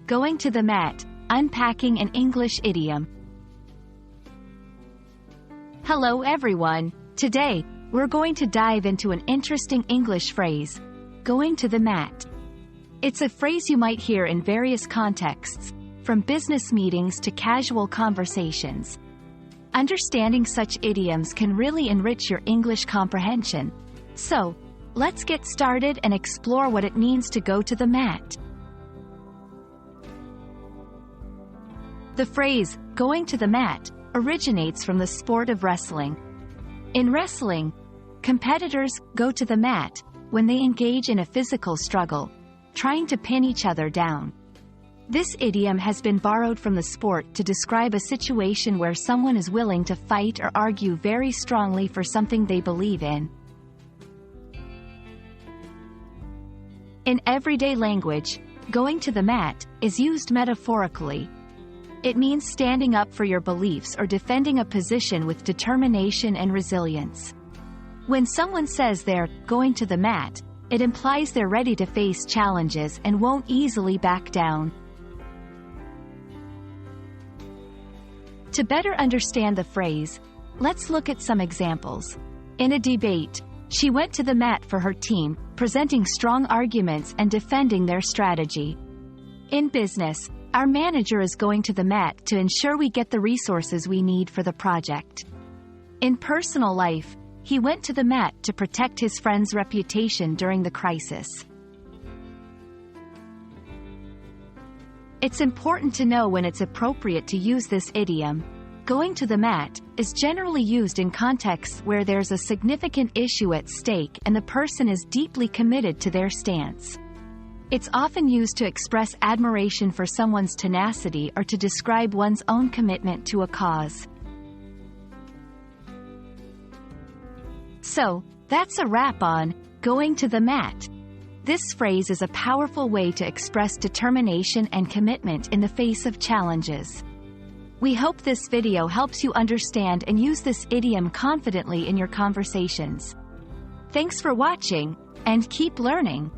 Going to the mat, unpacking an English idiom. Hello everyone. Today, we're going to dive into an interesting English phrase, going to the mat. It's a phrase you might hear in various contexts, from business meetings to casual conversations. Understanding such idioms can really enrich your English comprehension. So, let's get started and explore what it means to go to the mat. The phrase, going to the mat, originates from the sport of wrestling. In wrestling, competitors go to the mat when they engage in a physical struggle, trying to pin each other down. This idiom has been borrowed from the sport to describe a situation where someone is willing to fight or argue very strongly for something they believe in. In everyday language, going to the mat is used metaphorically. It means standing up for your beliefs or defending a position with determination and resilience. When someone says they're going to the mat, it implies they're ready to face challenges and won't easily back down. To better understand the phrase, let's look at some examples. In a debate, she went to the mat for her team, presenting strong arguments and defending their strategy. In business, our manager is going to the mat to ensure we get the resources we need for the project. In personal life, he went to the mat to protect his friend's reputation during the crisis. It's important to know when it's appropriate to use this idiom. Going to the mat is generally used in contexts where there's a significant issue at stake and the person is deeply committed to their stance. It's often used to express admiration for someone's tenacity or to describe one's own commitment to a cause. So, that's a wrap on going to the mat. This phrase is a powerful way to express determination and commitment in the face of challenges. We hope this video helps you understand and use this idiom confidently in your conversations. Thanks for watching, and keep learning.